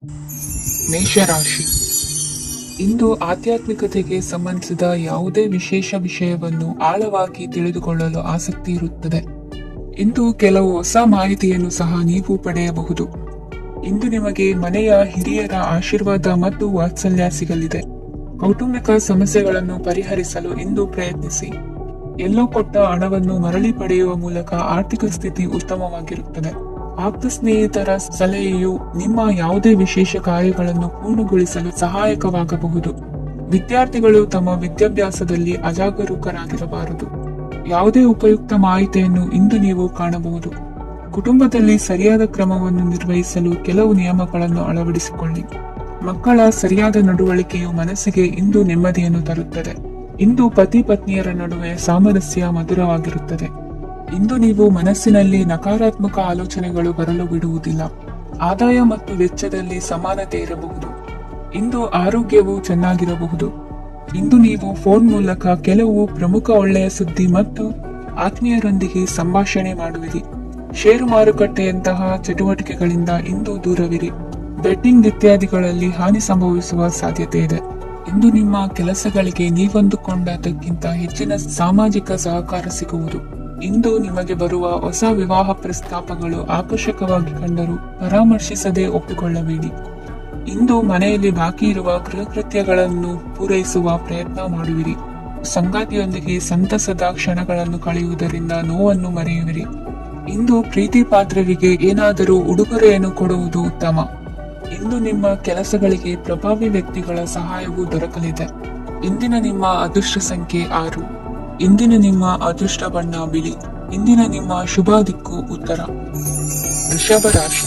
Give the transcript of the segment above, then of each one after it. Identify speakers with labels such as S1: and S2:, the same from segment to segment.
S1: ಮೇಷರಾಶಿ. ಇಂದು ಆಧ್ಯಾತ್ಮಿಕತೆಗೆ ಸಂಬಂಧಿಸಿದ ಯಾವುದೇ ವಿಶೇಷ ವಿಷಯವನ್ನು ಆಳವಾಗಿ ತಿಳಿದುಕೊಳ್ಳಲು ಆಸಕ್ತಿ ಇರುತ್ತದೆ. ಇಂದು ಕೆಲವು ಹೊಸ ಮಾಹಿತಿಯನ್ನು ಸಹ ನೀವು ಪಡೆಯಬಹುದು. ಇಂದು ನಿಮಗೆ ಮನೆಯ ಹಿರಿಯರ ಆಶೀರ್ವಾದ ಮತ್ತು ವಾತ್ಸಲ್ಯ ಸಿಗಲಿದೆ. ಕೌಟುಂಬಿಕ ಸಮಸ್ಯೆಗಳನ್ನು ಪರಿಹರಿಸಲು ಇಂದು ಪ್ರಯತ್ನಿಸಿ. ಎಲ್ಲೋ ಕೊಟ್ಟ ಹಣವನ್ನು ಮರಳಿ ಪಡೆಯುವ ಮೂಲಕ ಆರ್ಥಿಕ ಸ್ಥಿತಿ ಉತ್ತಮವಾಗಿರುತ್ತದೆ. ಆಪ್ತ ಸ್ನೇಹಿತರ ಸಲಹೆಯು ನಿಮ್ಮ ಯಾವುದೇ ವಿಶೇಷ ಕಾರ್ಯಗಳನ್ನು ಪೂರ್ಣಗೊಳಿಸಲು ಸಹಾಯಕವಾಗಬಹುದು. ವಿದ್ಯಾರ್ಥಿಗಳು ತಮ್ಮ ವಿದ್ಯಾಭ್ಯಾಸದಲ್ಲಿ ಅಜಾಗರೂಕರಾಗಿರಬಾರದು. ಯಾವುದೇ ಉಪಯುಕ್ತ ಮಾಹಿತಿಯನ್ನು ಇಂದು ನೀವು ಕಾಣಬಹುದು. ಕುಟುಂಬದಲ್ಲಿ ಸರಿಯಾದ ಕ್ರಮವನ್ನು ನಿರ್ವಹಿಸಲು ಕೆಲವು ನಿಯಮಗಳನ್ನು ಅಳವಡಿಸಿಕೊಳ್ಳಿ. ಮಕ್ಕಳ ಸರಿಯಾದ ನಡವಳಿಕೆಯು ಮನಸ್ಸಿಗೆ ಇಂದು ನೆಮ್ಮದಿಯನ್ನು ತರುತ್ತದೆ. ಇಂದು ಪತಿ ಪತ್ನಿಯರ ನಡುವೆ ಸಾಮರಸ್ಯ ಮಧುರವಾಗಿರುತ್ತದೆ. ಇಂದು ನೀವು ಮನಸ್ಸಿನಲ್ಲಿ ನಕಾರಾತ್ಮಕ ಆಲೋಚನೆಗಳು ಬರಲು ಬಿಡುವುದಿಲ್ಲ. ಆದಾಯ ಮತ್ತು ವೆಚ್ಚದಲ್ಲಿ ಸಮಾನತೆ ಇರಬಹುದು. ಇಂದು ಆರೋಗ್ಯವು ಚೆನ್ನಾಗಿರಬಹುದು. ಇಂದು ನೀವು ಫೋನ್ ಮೂಲಕ ಕೆಲವು ಪ್ರಮುಖ ಒಳ್ಳೆಯ ಸುದ್ದಿ ಮತ್ತು ಆತ್ಮೀಯರೊಂದಿಗೆ ಸಂಭಾಷಣೆ ಮಾಡುವಿರಿ. ಷೇರು ಮಾರುಕಟ್ಟೆಯಂತಹ ಚಟುವಟಿಕೆಗಳಿಂದ ಇಂದು ದೂರವಿರಿ. ಬೆಟ್ಟಿಂಗ್ ಇತ್ಯಾದಿಗಳಲ್ಲಿ ಹಾನಿ ಸಂಭವಿಸುವ ಸಾಧ್ಯತೆ ಇದೆ. ಇಂದು ನಿಮ್ಮ ಕೆಲಸಗಳಿಗೆ ನೀವಂದುಕೊಂಡದಕ್ಕಿಂತ ಹೆಚ್ಚಿನ ಸಾಮಾಜಿಕ ಸಹಕಾರ ಸಿಗುವುದು. ಇಂದು ನಿಮಗೆ ಬರುವ ಹೊಸ ವಿವಾಹ ಪ್ರಸ್ತಾಪಗಳು ಆಕರ್ಷಕವಾಗಿ ಕಂಡರೂ ಪರಾಮರ್ಶಿಸದೆ ಒಪ್ಪಿಕೊಳ್ಳಬೇಡಿ. ಇಂದು ಮನೆಯಲ್ಲಿ ಬಾಕಿ ಇರುವ ಗೃಹ ಕೃತ್ಯಗಳನ್ನು ಪೂರೈಸುವ ಪ್ರಯತ್ನ ಮಾಡುವಿರಿ. ಸಂಗಾತಿಯೊಂದಿಗೆ ಸಂತಸದ ಕ್ಷಣಗಳನ್ನು ಕಳೆಯುವುದರಿಂದ ನೋವನ್ನು ಮರೆಯುವಿರಿ. ಇಂದು ಪ್ರೀತಿ ಪಾತ್ರರಿಗೆ ಏನಾದರೂ ಉಡುಗೊರೆಯನ್ನು ಕೊಡುವುದು ಉತ್ತಮ. ಇಂದು ನಿಮ್ಮ ಕೆಲಸಗಳಿಗೆ ಪ್ರಭಾವಿ ವ್ಯಕ್ತಿಗಳ ಸಹಾಯವು ದೊರಕಲಿದೆ. ಇಂದಿನ ನಿಮ್ಮ ಅದೃಷ್ಟ ಸಂಖ್ಯೆ 6. ಇಂದಿನ ನಿಮ್ಮ ಅದೃಷ್ಟ ಬಣ್ಣ ಬಿಳಿ. ಇಂದಿನ ನಿಮ್ಮ ಶುಭ ದಿಕ್ಕು ಉತ್ತರ. ವೃಷಭ ರಾಶಿ.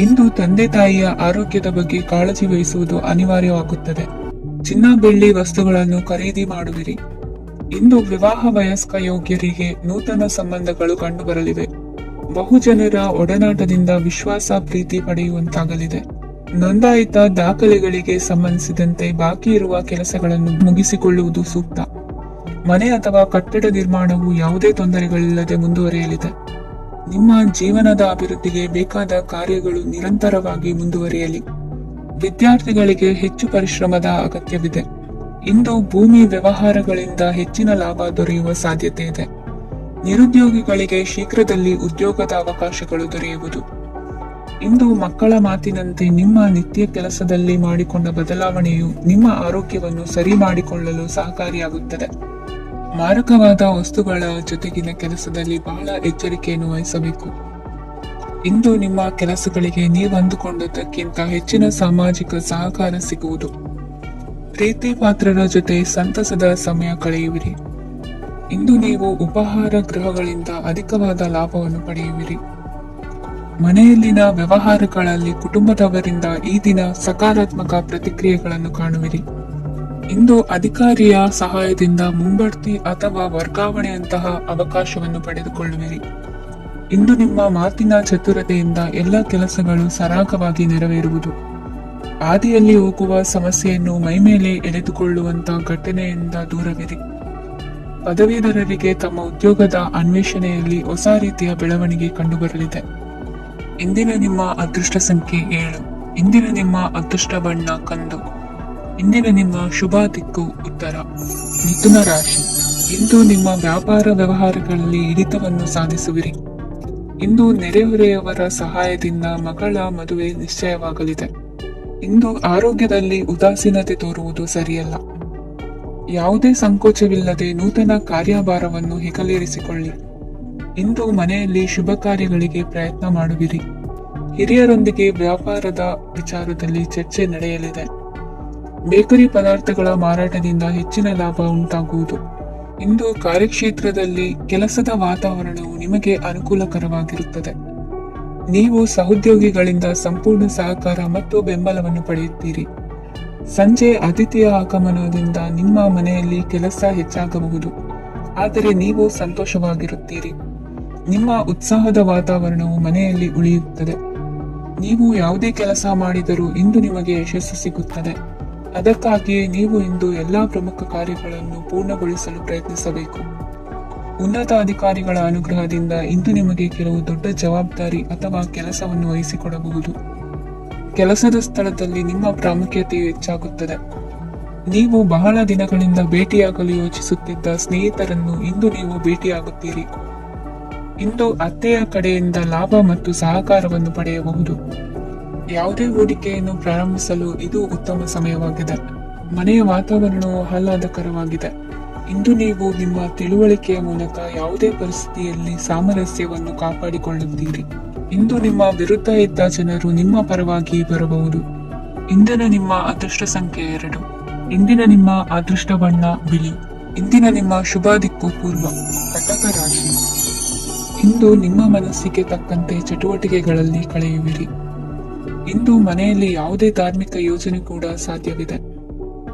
S1: ಇಂದು ತಂದೆ ತಾಯಿಯ ಆರೋಗ್ಯದ ಬಗ್ಗೆ ಕಾಳಜಿ ವಹಿಸುವುದು ಅನಿವಾರ್ಯವಾಗುತ್ತದೆ. ಚಿನ್ನ ಬೆಳ್ಳಿ ವಸ್ತುಗಳನ್ನು ಖರೀದಿ ಮಾಡುವಿರಿ. ಇಂದು ವಿವಾಹ ವಯಸ್ಕ ಯೋಗ್ಯರಿಗೆ ನೂತನ ಸಂಬಂಧಗಳು ಕಂಡುಬರಲಿವೆ. ಬಹುಜನರ ಒಡನಾಟದಿಂದ ವಿಶ್ವಾಸ ಪ್ರೀತಿ ಪಡೆಯುವಂತಾಗಲಿದೆ. ನೋಂದಾಯಿತ ದಾಖಲೆಗಳಿಗೆ ಸಂಬಂಧಿಸಿದಂತೆ ಬಾಕಿ ಇರುವ ಕೆಲಸಗಳನ್ನು ಮುಗಿಸಿಕೊಳ್ಳುವುದು ಸೂಕ್ತ. ಮನೆ ಅಥವಾ ಕಟ್ಟಡ ನಿರ್ಮಾಣವು ಯಾವುದೇ ತೊಂದರೆಗಳಿಲ್ಲದೆ ಮುಂದುವರಿಯಲಿದೆ. ನಿಮ್ಮ ಜೀವನದ ಅಭಿವೃದ್ಧಿಗೆ ಬೇಕಾದ ಕಾರ್ಯಗಳು ನಿರಂತರವಾಗಿ ಮುಂದುವರಿಯಲಿ. ವಿದ್ಯಾರ್ಥಿಗಳಿಗೆ ಹೆಚ್ಚು ಪರಿಶ್ರಮದ ಅಗತ್ಯವಿದೆ. ಇಂದು ಭೂಮಿ ವ್ಯವಹಾರಗಳಿಂದ ಹೆಚ್ಚಿನ ಲಾಭ ದೊರೆಯುವ ಸಾಧ್ಯತೆ ಇದೆ. ನಿರುದ್ಯೋಗಿಗಳಿಗೆ ಶೀಘ್ರದಲ್ಲಿ ಉದ್ಯೋಗದ ಅವಕಾಶಗಳು ದೊರೆಯುವುದು. ಇಂದು ಮಕ್ಕಳ ಮಾತಿನಂತೆ ನಿಮ್ಮ ನಿತ್ಯ ಕೆಲಸದಲ್ಲಿ ಮಾಡಿಕೊಂಡ ಬದಲಾವಣೆಯು ನಿಮ್ಮ ಆರೋಗ್ಯವನ್ನು ಸರಿ ಮಾಡಿಕೊಳ್ಳಲು ಸಹಕಾರಿಯಾಗುತ್ತದೆ. ಮಾರಕವಾದ ವಸ್ತುಗಳ ಜೊತೆಗಿನ ಕೆಲಸದಲ್ಲಿ ಬಹಳ ಎಚ್ಚರಿಕೆಯನ್ನು ವಹಿಸಬೇಕು. ಇಂದು ನಿಮ್ಮ ಕೆಲಸಗಳಿಗೆ ನೀವಂದುಕೊಂಡದ್ದಕ್ಕಿಂತ ಹೆಚ್ಚಿನ ಸಾಮಾಜಿಕ ಸಹಕಾರ ಸಿಗುವುದು. ಪ್ರೀತಿ ಪಾತ್ರರ ಜೊತೆ ಸಂತಸದ ಸಮಯ ಕಳೆಯುವಿರಿ. ಇಂದು ನೀವು ಉಪಹಾರ ಗೃಹಗಳಿಂದ ಅಧಿಕವಾದ ಲಾಭವನ್ನು ಪಡೆಯುವಿರಿ. ಮನೆಯಲ್ಲಿನ ವ್ಯವಹಾರಗಳಲ್ಲಿ ಕುಟುಂಬದವರಿಂದ ಈ ದಿನ ಸಕಾರಾತ್ಮಕ ಪ್ರತಿಕ್ರಿಯೆಗಳನ್ನು ಕಾಣುವಿರಿ. ಇಂದು ಅಧಿಕಾರಿಯ ಸಹಾಯದಿಂದ ಮುಂಬಡ್ತಿ ಅಥವಾ ವರ್ಗಾವಣೆಯಂತಹ ಅವಕಾಶವನ್ನು ಪಡೆದುಕೊಳ್ಳುವಿರಿ. ಇಂದು ನಿಮ್ಮ ಮಾತಿನ ಚತುರತೆಯಿಂದ ಎಲ್ಲ ಕೆಲಸಗಳು ಸರಾಗವಾಗಿ ನೆರವೇರುವುದು. ಹಾದಿಯಲ್ಲಿ ಹೋಗುವ ಸಮಸ್ಯೆಯನ್ನು ಮೈಮೇಲೆ ಎಳೆದುಕೊಳ್ಳುವಂತಹ ಘಟನೆಯಿಂದ ದೂರವಿರಿ. ಪದವೀಧರರಿಗೆ ತಮ್ಮ ಉದ್ಯೋಗದ ಅನ್ವೇಷಣೆಯಲ್ಲಿ ಹೊಸ ರೀತಿಯ ಬೆಳವಣಿಗೆ ಕಂಡುಬರಲಿದೆ. ಇಂದಿನ ನಿಮ್ಮ ಅದೃಷ್ಟ ಸಂಖ್ಯೆ 7. ಇಂದಿನ ನಿಮ್ಮ ಅದೃಷ್ಟ ಬಣ್ಣ ಕಂದು. ಇಂದಿನ ನಿಮ್ಮ ಶುಭ ದಿಕ್ಕು ಉತ್ತರ. ಮಿಥುನ ರಾಶಿ. ಇಂದು ನಿಮ್ಮ ವ್ಯಾಪಾರ ವ್ಯವಹಾರಗಳಲ್ಲಿ ಹಿಡಿತವನ್ನು ಸಾಧಿಸುವಿರಿ. ಇಂದು ನೆರೆಹೊರೆಯವರ ಸಹಾಯದಿಂದ ಮಗಳ ಮದುವೆ ನಿಶ್ಚಯವಾಗಲಿದೆ. ಇಂದು ಆರೋಗ್ಯದಲ್ಲಿ ಉದಾಸೀನತೆ ತೋರುವುದು ಸರಿಯಲ್ಲ. ಯಾವುದೇ ಸಂಕೋಚವಿಲ್ಲದೆ ನೂತನ ಕಾರ್ಯಭಾರವನ್ನು ಹೆಗಲೇರಿಸಿಕೊಳ್ಳಿ. ಇಂದು ಮನೆಯಲ್ಲಿ ಶುಭ ಕಾರ್ಯಗಳಿಗೆ ಪ್ರಯತ್ನ ಮಾಡುವಿರಿ. ಹಿರಿಯರೊಂದಿಗೆ ವ್ಯಾಪಾರದ ವಿಚಾರದಲ್ಲಿ ಚರ್ಚೆ ನಡೆಯಲಿದೆ. ಬೇಕರಿ ಪದಾರ್ಥಗಳ ಮಾರಾಟದಿಂದ ಹೆಚ್ಚಿನ ಲಾಭ ಉಂಟಾಗುವುದು. ಇಂದು ಕಾರ್ಯಕ್ಷೇತ್ರದಲ್ಲಿ ಕೆಲಸದ ವಾತಾವರಣವು ನಿಮಗೆ ಅನುಕೂಲಕರವಾಗಿರುತ್ತದೆ. ನೀವು ಸಹೋದ್ಯೋಗಿಗಳಿಂದ ಸಂಪೂರ್ಣ ಸಹಕಾರ ಮತ್ತು ಬೆಂಬಲವನ್ನು ಪಡೆಯುತ್ತೀರಿ. ಸಂಜೆ ಅತಿಥಿಯ ಆಗಮನದಿಂದ ನಿಮ್ಮ ಮನೆಯಲ್ಲಿ ಕೆಲಸ ಹೆಚ್ಚಾಗಬಹುದು, ಆದರೆ ನೀವು ಸಂತೋಷವಾಗಿರುತ್ತೀರಿ. ನಿಮ್ಮ ಉತ್ಸಾಹದ ವಾತಾವರಣವು ಮನೆಯಲ್ಲಿ ಉಳಿಯುತ್ತದೆ. ನೀವು ಯಾವುದೇ ಕೆಲಸ ಮಾಡಿದರೂ ಇಂದು ನಿಮಗೆ ಯಶಸ್ಸು ಸಿಗುತ್ತದೆ. ಅದಕ್ಕಾಗಿಯೇ ನೀವು ಇಂದು ಎಲ್ಲಾ ಪ್ರಮುಖ ಕಾರ್ಯಗಳನ್ನು ಪೂರ್ಣಗೊಳಿಸಲು ಪ್ರಯತ್ನಿಸಬೇಕು. ಉನ್ನತ ಅಧಿಕಾರಿಗಳ ಅನುಗ್ರಹದಿಂದ ಇಂದು ನಿಮಗೆ ಕೆಲವು ದೊಡ್ಡ ಜವಾಬ್ದಾರಿ ಅಥವಾ ಕೆಲಸವನ್ನು ವಹಿಸಿಕೊಡಬಹುದು. ಕೆಲಸದ ಸ್ಥಳದಲ್ಲಿ ನಿಮ್ಮ ಪ್ರಾಮುಖ್ಯತೆಯು ಹೆಚ್ಚಾಗುತ್ತದೆ. ನೀವು ಬಹಳ ದಿನಗಳಿಂದ ಭೇಟಿಯಾಗಲು ಯೋಚಿಸುತ್ತಿದ್ದ ಸ್ನೇಹಿತರನ್ನು ಇಂದು ನೀವು ಭೇಟಿಯಾಗುತ್ತೀರಿ. ಇಂದು ಅತ್ತೆಯ ಕಡೆಯಿಂದ ಲಾಭ ಮತ್ತು ಸಹಕಾರವನ್ನು ಪಡೆಯಬಹುದು. ಯಾವುದೇ ಹೂಡಿಕೆಯನ್ನು ಪ್ರಾರಂಭಿಸಲು ಇದು ಉತ್ತಮ ಸಮಯವಾಗಿದೆ. ಮನೆಯ ವಾತಾವರಣವು ಆಹ್ಲಾದಕರವಾಗಿದೆ. ಇಂದು ನೀವು ನಿಮ್ಮ ತಿಳುವಳಿಕೆಯ ಮೂಲಕ ಯಾವುದೇ ಪರಿಸ್ಥಿತಿಯಲ್ಲಿ ಸಾಮರಸ್ಯವನ್ನು ಕಾಪಾಡಿಕೊಳ್ಳುತ್ತೀರಿ. ಇಂದು ನಿಮ್ಮ ವಿರುದ್ಧ ಇದ್ದ ಜನರು ನಿಮ್ಮ ಪರವಾಗಿ ಬರಬಹುದು. ಇಂದಿನ ನಿಮ್ಮ ಅದೃಷ್ಟ ಸಂಖ್ಯೆ 2. ಇಂದಿನ ನಿಮ್ಮ ಅದೃಷ್ಟ ಬಣ್ಣ ಬಿಳಿ. ಇಂದಿನ ನಿಮ್ಮ ಶುಭ ದಿಕ್ಕು ಪೂರ್ವ. ಕಟಕ ರಾಶಿ. ಇಂದು ನಿಮ್ಮ ಮನಸ್ಸಿಗೆ ತಕ್ಕಂತೆ ಚಟುವಟಿಕೆಗಳಲ್ಲಿ ಕಳೆಯುವಿರಿ. ಇಂದು ಮನೆಯಲ್ಲಿ ಯಾವುದೇ ಧಾರ್ಮಿಕ ಯೋಜನೆ ಕೂಡ ಸಾಧ್ಯವಿದೆ.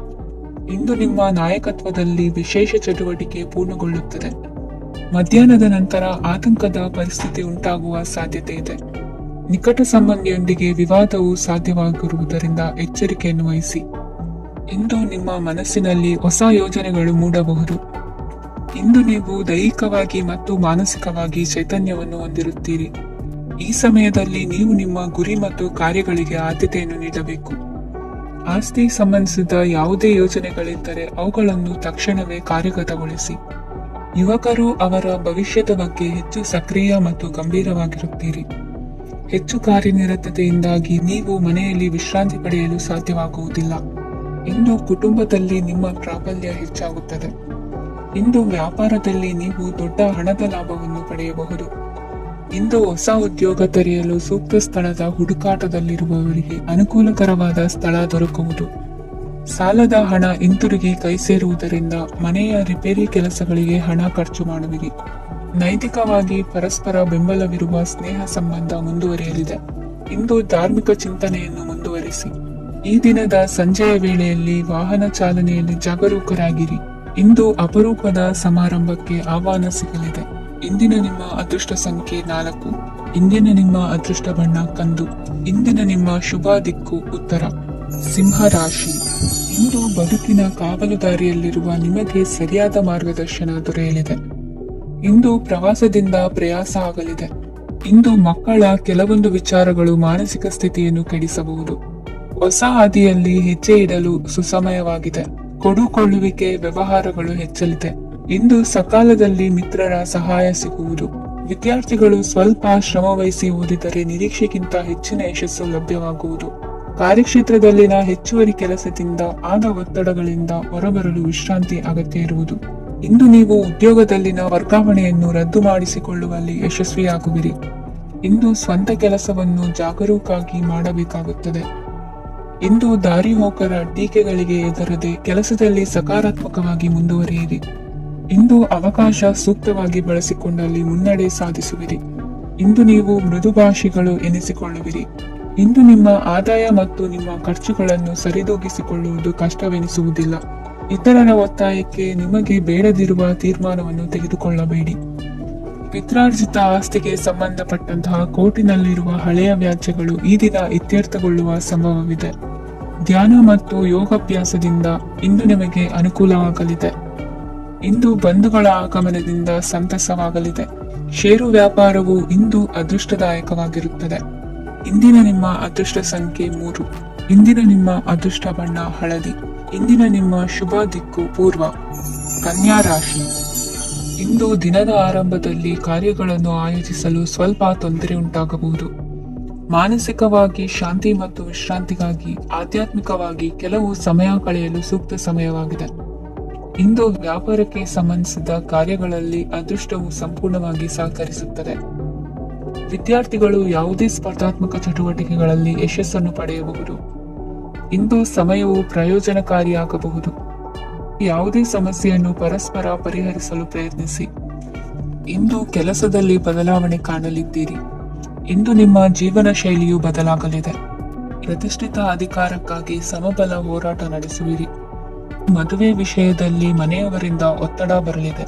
S1: ಇಂದು ನಿಮ್ಮ ನಾಯಕತ್ವದಲ್ಲಿ ವಿಶೇಷ ಚಟುವಟಿಕೆ ಪೂರ್ಣಗೊಳ್ಳುತ್ತದೆ. ಮಧ್ಯಾಹ್ನದ ನಂತರ ಆತಂಕದ ಪರಿಸ್ಥಿತಿ ಉಂಟಾಗುವ ಸಾಧ್ಯತೆ ಇದೆ. ನಿಕಟ ಸಂಬಂಧಿಯೊಂದಿಗೆ ವಿವಾದವು ಸಾಧ್ಯವಾಗಿರುವುದರಿಂದ ಎಚ್ಚರಿಕೆಯನ್ನು ವಹಿಸಿ. ಇಂದು ನಿಮ್ಮ ಮನಸ್ಸಿನಲ್ಲಿ ಹೊಸ ಯೋಜನೆಗಳು ಮೂಡಬಹುದು. ಇಂದು ನೀವು ದೈಹಿಕವಾಗಿ ಮತ್ತು ಮಾನಸಿಕವಾಗಿ ಚೈತನ್ಯವನ್ನು ಹೊಂದಿರುತ್ತೀರಿ. ಈ ಸಮಯದಲ್ಲಿ ನೀವು ನಿಮ್ಮ ಗುರಿ ಮತ್ತು ಕಾರ್ಯಗಳಿಗೆ ಆದ್ಯತೆಯನ್ನು ನೀಡಬೇಕು. ಆಸ್ತಿ ಸಂಬಂಧಿಸಿದ ಯಾವುದೇ ಯೋಜನೆಗಳಿದ್ದರೆ ಅವುಗಳನ್ನು ತಕ್ಷಣವೇ ಕಾರ್ಯಗತಗೊಳಿಸಿ. ಯುವಕರು ಅವರ ಭವಿಷ್ಯದ ಬಗ್ಗೆ ಹೆಚ್ಚು ಸಕ್ರಿಯ ಮತ್ತು ಗಂಭೀರವಾಗಿರುತ್ತೀರಿ. ಹೆಚ್ಚು ಕಾರ್ಯನಿರತತೆಯಿಂದಾಗಿ ನೀವು ಮನೆಯಲ್ಲಿ ವಿಶ್ರಾಂತಿ ಪಡೆಯಲು ಸಾಧ್ಯವಾಗುವುದಿಲ್ಲ. ಇಂದು ಕುಟುಂಬದಲ್ಲಿ ನಿಮ್ಮ ಪ್ರಾಬಲ್ಯ ಹೆಚ್ಚಾಗುತ್ತದೆ. ಇಂದು ವ್ಯಾಪಾರದಲ್ಲಿ ನೀವು ದೊಡ್ಡ ಹಣದ ಲಾಭವನ್ನು ಪಡೆಯಬಹುದು. ಇಂದು ಹೊಸ ಉದ್ಯೋಗ ತೆರೆಯಲು ಸೂಕ್ತ ಸ್ಥಳದ ಹುಡುಕಾಟದಲ್ಲಿರುವವರಿಗೆ ಅನುಕೂಲಕರವಾದ ಸ್ಥಳ ದೊರಕುವುದು. ಸಾಲದ ಹಣ ಹಿಂತಿರುಗಿ ಕೈ ಸೇರುವುದರಿಂದ ಮನೆಯ ರಿಪೇರಿ ಕೆಲಸಗಳಿಗೆ ಹಣ ಖರ್ಚು ಮಾಡುವಿರಿ. ನೈತಿಕವಾಗಿ ಪರಸ್ಪರ ಬೆಂಬಲವಿರುವ ಸ್ನೇಹ ಸಂಬಂಧ ಮುಂದುವರಿಯಲಿದೆ. ಇಂದು ಧಾರ್ಮಿಕ ಚಿಂತನೆಯನ್ನು ಮುಂದುವರಿಸಿ. ಈ ದಿನದ ಸಂಜೆಯ ವೇಳೆಯಲ್ಲಿ ವಾಹನ ಚಾಲನೆಯಲ್ಲಿ ಜಾಗರೂಕರಾಗಿರಿ. ಇಂದು ಅಪರೂಪದ ಸಮಾರಂಭಕ್ಕೆ ಆಹ್ವಾನ ಸಿಗಲಿದೆ. ಇಂದಿನ ನಿಮ್ಮ ಅದೃಷ್ಟ ಸಂಖ್ಯೆ 4. ಇಂದಿನ ನಿಮ್ಮ ಅದೃಷ್ಟ ಬಣ್ಣ ಕಂದು. ಇಂದಿನ ನಿಮ್ಮ ಶುಭ ದಿಕ್ಕು ಉತ್ತರ. ಸಿಂಹ ರಾಶಿ. ಇಂದು ಬದುಕಿನ ಕಾವಲುದಾರಿಯಲ್ಲಿರುವ ನಿಮಗೆ ಸರಿಯಾದ ಮಾರ್ಗದರ್ಶನ ದೊರೆಯಲಿದೆ. ಇಂದು ಪ್ರವಾಸದಿಂದ ಪ್ರಯಾಸ ಆಗಲಿದೆ. ಇಂದು ಮಕ್ಕಳ ಕೆಲವೊಂದು ವಿಚಾರಗಳು ಮಾನಸಿಕ ಸ್ಥಿತಿಯನ್ನು ಕೆಡಿಸಬಹುದು. ಹೊಸ ಹಾದಿಯಲ್ಲಿ ಹೆಜ್ಜೆ ಇಡಲು ಸುಸಮಯವಾಗಿದೆ. ಕೊಡುಕೊಳ್ಳುವಿಕೆ ವ್ಯವಹಾರಗಳು ಹೆಚ್ಚಲಿದೆ. ಇಂದು ಸಕಾಲದಲ್ಲಿ ಮಿತ್ರರ ಸಹಾಯ ಸಿಗುವುದು. ವಿದ್ಯಾರ್ಥಿಗಳು ಸ್ವಲ್ಪ ಶ್ರಮವಹಿಸಿ ಓದಿದರೆ ನಿರೀಕ್ಷೆಗಿಂತ ಹೆಚ್ಚಿನ ಯಶಸ್ಸು ಲಭ್ಯವಾಗುವುದು. ಕಾರ್ಯಕ್ಷೇತ್ರದಲ್ಲಿನ ಹೆಚ್ಚುವರಿ ಕೆಲಸದಿಂದ ಆದ ಒತ್ತಡಗಳಿಂದ ಹೊರಬರಲು ವಿಶ್ರಾಂತಿ ಅಗತ್ಯ ಇರುವುದು. ಇಂದು ನೀವು ಉದ್ಯೋಗದಲ್ಲಿನ ವರ್ಗಾವಣೆಯನ್ನು ರದ್ದು ಮಾಡಿಸಿಕೊಳ್ಳುವಲ್ಲಿ ಯಶಸ್ವಿಯಾಗುವಿರಿ. ಇಂದು ಸ್ವಂತ ಕೆಲಸವನ್ನು ಜಾಗರೂಕವಾಗಿ ಮಾಡಬೇಕಾಗುತ್ತದೆ. ಇಂದು ದಾರಿಹೋಕರ ಟೀಕೆಗಳಿಗೆ ಹೆದರದೆ ಕೆಲಸದಲ್ಲಿ ಸಕಾರಾತ್ಮಕವಾಗಿ ಮುಂದುವರಿಯಿರಿ. ಇಂದು ಅವಕಾಶ ಸೂಕ್ತವಾಗಿ ಬಳಸಿಕೊಂಡಲ್ಲಿ ಮುನ್ನಡೆ ಸಾಧಿಸುವಿರಿ. ಇಂದು ನೀವು ಮೃದುಭಾಷಿಗಳು ಎನಿಸಿಕೊಳ್ಳುವಿರಿ. ಇಂದು ನಿಮ್ಮ ಆದಾಯ ಮತ್ತು ನಿಮ್ಮ ಖರ್ಚುಗಳನ್ನು ಸರಿದೂಗಿಸಿಕೊಳ್ಳುವುದು ಕಷ್ಟವೆನಿಸುವುದಿಲ್ಲ. ಇತರರ ಒತ್ತಾಯಕ್ಕೆ ನಿಮಗೆ ಬೇಡದಿರುವ ತೀರ್ಮಾನವನ್ನು ತೆಗೆದುಕೊಳ್ಳಬೇಡಿ. ಪಿತ್ರಾರ್ಜಿತ ಆಸ್ತಿಗೆ ಸಂಬಂಧಪಟ್ಟಂತಹ ಕೋರ್ಟಿನಲ್ಲಿರುವ ಹಳೆಯ ವ್ಯಾಜ್ಯಗಳು ಈ ದಿನ ಇತ್ಯರ್ಥಗೊಳ್ಳುವ ಸಂಭವವಿದೆ. ಧ್ಯಾನ ಮತ್ತು ಯೋಗಾಭ್ಯಾಸದಿಂದ ಇಂದು ನಿಮಗೆ ಅನುಕೂಲವಾಗಲಿದೆ. ಇಂದು ಬಂಧುಗಳ ಆಗಮನದಿಂದ ಸಂತಸವಾಗಲಿದೆ. ಷೇರು ವ್ಯಾಪಾರವು ಇಂದು ಅದೃಷ್ಟದಾಯಕವಾಗಿರುತ್ತದೆ. ಇಂದಿನ ನಿಮ್ಮ ಅದೃಷ್ಟ ಸಂಖ್ಯೆ 3. ಇಂದಿನ ನಿಮ್ಮ ಅದೃಷ್ಟ ಬಣ್ಣ ಹಳದಿ. ಇಂದಿನ ನಿಮ್ಮ ಶುಭ ದಿಕ್ಕು ಪೂರ್ವ. ಕನ್ಯಾ ರಾಶಿ. ಇಂದು ದಿನದ ಆರಂಭದಲ್ಲಿ ಕಾರ್ಯಗಳನ್ನು ಆಯೋಜಿಸಲು ಸ್ವಲ್ಪ ತೊಂದರೆ ಉಂಟಾಗಬಹುದು. ಮಾನಸಿಕವಾಗಿ ಶಾಂತಿ ಮತ್ತು ವಿಶ್ರಾಂತಿಗಾಗಿ ಆಧ್ಯಾತ್ಮಿಕವಾಗಿ ಕೆಲವು ಸಮಯ ಕಳೆಯಲು ಸೂಕ್ತ ಸಮಯವಾಗಿದೆ. ಇಂದು ವ್ಯಾಪಾರಕ್ಕೆ ಸಂಬಂಧಿಸಿದ ಕಾರ್ಯಗಳಲ್ಲಿ ಅದೃಷ್ಟವು ಸಂಪೂರ್ಣವಾಗಿ ಸಹಕರಿಸುತ್ತದೆ. ವಿದ್ಯಾರ್ಥಿಗಳು ಯಾವುದೇ ಸ್ಪರ್ಧಾತ್ಮಕ ಚಟುವಟಿಕೆಗಳಲ್ಲಿ ಯಶಸ್ಸನ್ನು ಪಡೆಯಬಹುದು. ಇಂದು ಸಮಯವು ಪ್ರಯೋಜನಕಾರಿಯಾಗಬಹುದು. ಯಾವುದೇ ಸಮಸ್ಯೆಯನ್ನು ಪರಸ್ಪರ ಪರಿಹರಿಸಲು ಪ್ರಯತ್ನಿಸಿ. ಇಂದು ಕೆಲಸದಲ್ಲಿ ಬದಲಾವಣೆ ಕಾಣಲಿದ್ದೀರಿ. ಇಂದು ನಿಮ್ಮ ಜೀವನ ಶೈಲಿಯು ಬದಲಾಗಲಿದೆ. ಪ್ರತಿಷ್ಠಿತ ಅಧಿಕಾರಕ್ಕಾಗಿ ಸಮಬಲ ಹೋರಾಟ ನಡೆಸುವಿರಿ. ಮದುವೆ ವಿಷಯದಲ್ಲಿ ಮನೆಯವರಿಂದ ಒತ್ತಡ ಬರಲಿದೆ.